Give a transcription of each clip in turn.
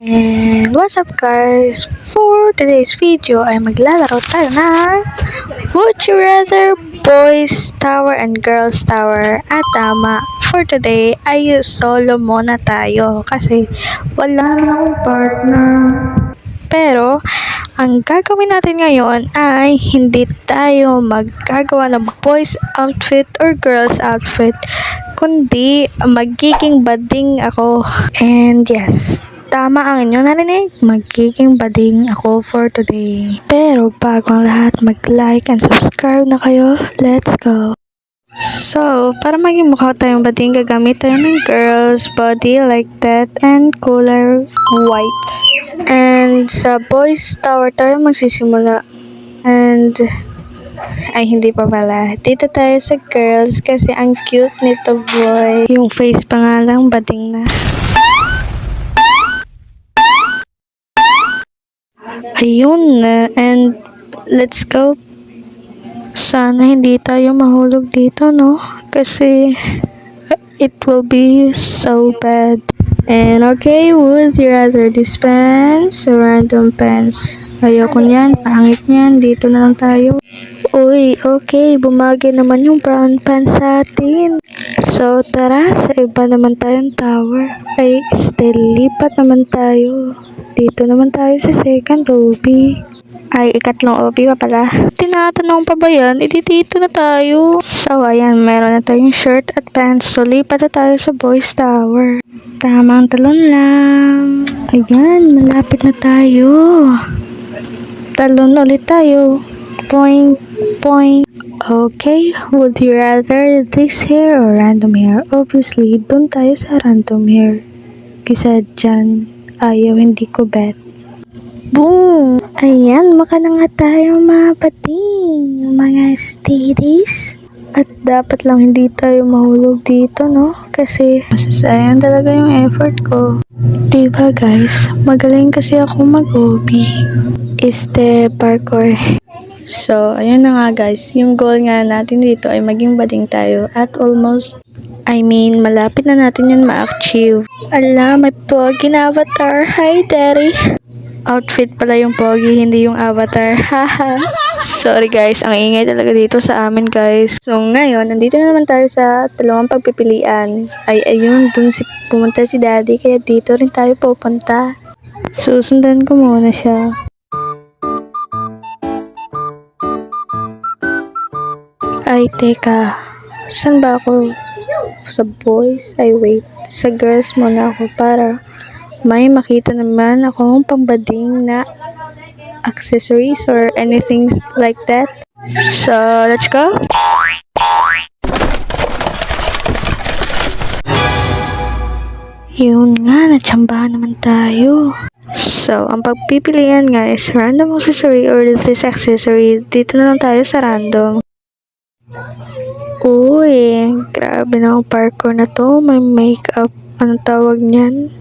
And what's up guys? For today's video ay maglalaro tayo ng Would You Rather Boys Tower and Girls Tower. At tama, for today ay solo muna tayo kasi wala akong partner. Pero ang gagawin natin ngayon ay hindi tayo magagawa ng boys outfit or girls outfit, kundi magiging bading ako. And yes, tama ang inyong narinig, magiging bading ako for today. Pero bago ang lahat, mag-like and subscribe na kayo. Let's go! So, para maging mukha tayong bading, gagamit tayo ng girl's body like that and color white. And sa boys tower tayo magsisimula. And ay, hindi pa pala. Dito tayo sa girls kasi ang cute nito boy. Yung face pa nga lang, bading na. Ayun na, and let's go. Sana hindi tayo mahulog dito, no? Kasi it will be so bad. And okay, would you rather this pants or random pants? Ayoko niyan, pangit niyan, dito na lang tayo. Uy, okay, bumagay naman yung brown pants sa atin. So tara, sa iba naman tayong tower. Ay, still lipat naman tayo. Dito naman tayo sa second lobby. Ay, ikatlong lobby pa pala. Tinatanong pa ba yan? Edi dito na tayo. So, ayan, meron na tayong shirt at pants. So, lipat na tayo sa boys tower. Tamang talon lang. Ayan, malapit na tayo. Talon ulit tayo. Point, point. Okay, would you rather this hair or random hair? Obviously, dun tayo sa random hair. Kisa dyan, ayaw, hindi ko bet. Boom! Ayan, maka na nga tayo mga pating, mga steadies. At dapat lang hindi tayo mahulog dito, no? Kasi masasayang talaga yung effort ko. Diba guys? Magaling kasi ako mag-OB. Parkour. So, ayun na nga guys. Yung goal nga natin dito ay maging bading tayo. At malapit na natin yun ma-achieve. Ala, may pogi na avatar. Hi, daddy. Outfit pala yung pogi, hindi yung avatar. Haha. Sorry guys, ang ingay talaga dito sa amin guys. So ngayon, nandito na naman tayo sa dalawang pagpipilian. Ay ayun, pumunta si daddy, kaya dito rin tayo pupunta. Susundan ko muna siya. Ay teka, saan ba ako? Sa boys? Ay wait, sa girls muna ako para may makita naman akong pambading na accessories or anything like that. So, let's go. Yun nga, natsambahan naman tayo. So, ang pagpipilian nga is random accessory or this accessory. Dito na lang tayo sa random. Uy, grabe na ang parkour na to. May makeup. Anong tawag niyan?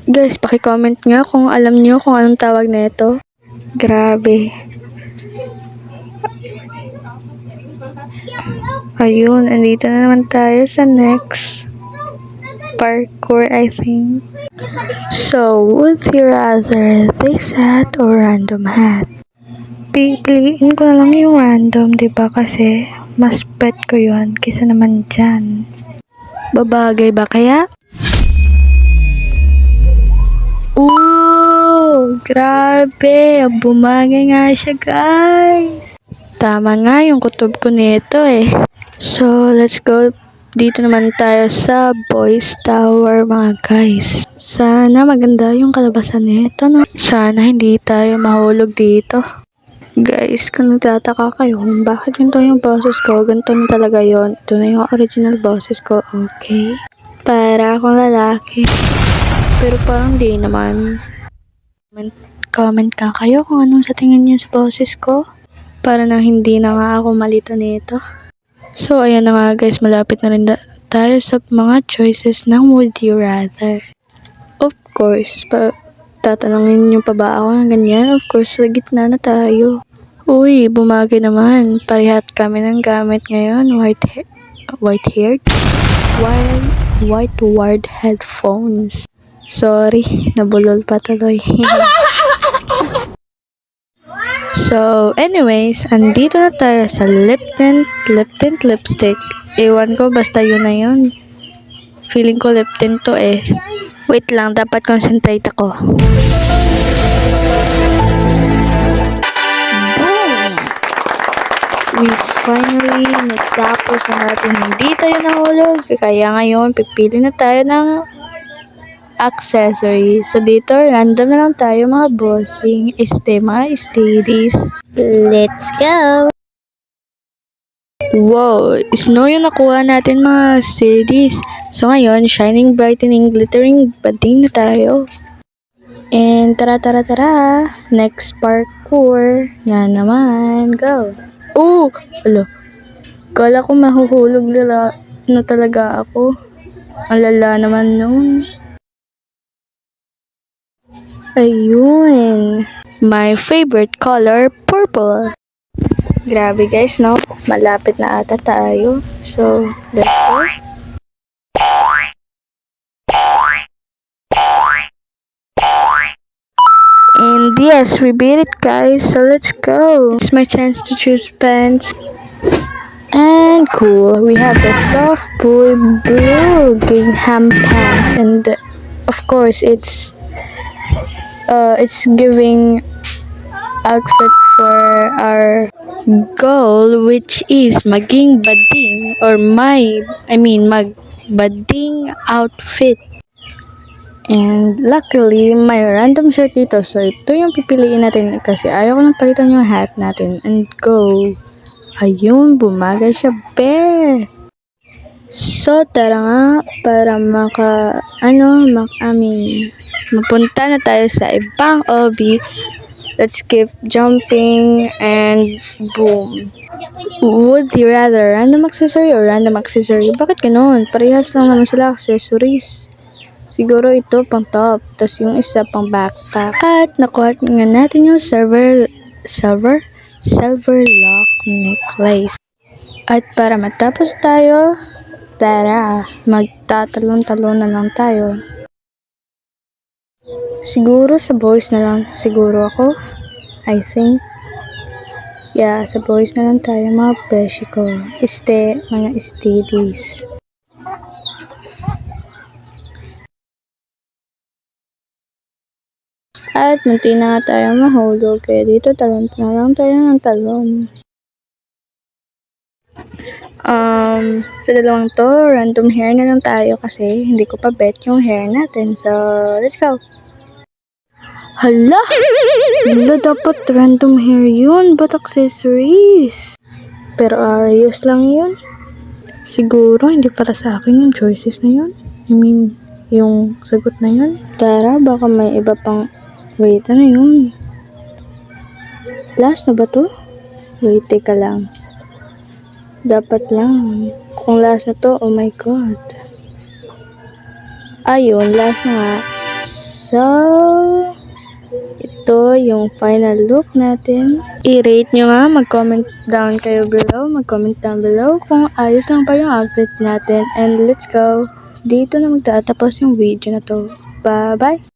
Guys, paki-comment nga kung alam niyo kung anong tawag na ito. Grabe. Ayun, andito na naman tayo sa next parkour, I think. So, would you rather this hat or random hat? Pipiliin ko na lang yung random, diba? Kasi mas bet ko yun kaysa naman dyan. Babagay ba kaya? Oh, grabe. Bumagay nga siya, guys. Tama nga yung kutob ko nito eh. So, let's go. Dito naman tayo sa boys tower, mga guys. Sana maganda yung kalabasan nito, no? Sana hindi tayo mahulog dito. Guys, kung nagtataka kayo kung bakit ganito yung boses ko, ganito na talaga yon. Ito na yung original boses ko, okay? Para akong lalaki. Pero parang di naman. Comment ka kayo kung anong sa tingin niyo sa boses ko. Para nang hindi na nga ako malito nito. So, ayan na nga guys. Malapit na rin tayo sa mga choices ng would you rather. Of course, tatanungin niyo pa ba ako ng ganyan? Of course, sa gitna na tayo. Uy, bumagay naman. Parihat kami ng gamit ngayon. White wired headphones. Sorry, nabulol pa tuloy. So, anyways, andito na tayo sa lip tint lipstick. Ewan ko, basta yun na yun. Feeling ko lip tint to eh. Wait lang, dapat concentrate ako. Boom! We finally natapos na natin. Hindi tayo nahulog. Kaya ngayon, pipili na tayo ng accessory. So, dito, random na lang tayo mga bossing. Mga steadies. Let's go! Wow! Snow yung nakuha natin mga steadies. So, ngayon, shining, brightening, glittering, bading na tayo. And tara! Next parkour. Yan naman. Go! Oh! Alo. Kala ko mahuhulog na talaga ako. Ang lala naman nun. Ayun. My favorite color, purple. Grabe guys, no? Malapit na ata tayo. So, let's go. And yes, we beat it guys. So, let's go. It's my chance to choose pants. And cool. We have the soft boy blue gingham pants. And of course, it's giving outfit for our goal, which is maging bading or magbading outfit. And luckily, may random shirt dito. So, ito yung pipiliin natin kasi ayaw ko nang palitan yung hat natin. And go! Ayun, bumagay siya, be! So, tara nga, para mapunta na tayo sa ibang hobby. Let's keep jumping and boom. Would you rather random accessory or random accessory? Bakit ganun? Parehas lang naman sila accessories. Siguro ito pang top, tas yung isa pang backpack. At nakuha nga natin yung silver lock necklace. At para matapos tayo, tara, magtatalon-talon na lang tayo. Siguro sa boys na lang siguro ako. I think. Yeah, sa boys na lang tayo mga beshi ko. Mga steadies. At munti na nga tayo mahulog. Kaya dito talon na lang tayo ng talon. Sa dalawang to, random hair na lang tayo kasi hindi ko pa bet yung hair natin. So, let's go! Hala! Dapat random hair yun, but accessories. Pero ayos lang yun. Siguro, hindi para sa akin yung choices na yun. Yung sagot na yun. Tara, baka may iba pang... Wait, ano yun? Last na ba to? Wait, teka lang. Dapat lang. Kung last na to, oh my god. Ayun, last na nga. So, ito yung final look natin. I-rate nyo nga, mag-comment down below kung ayos lang pa yung outfit natin. And let's go. Dito na magtatapos yung video na to. Bye-bye!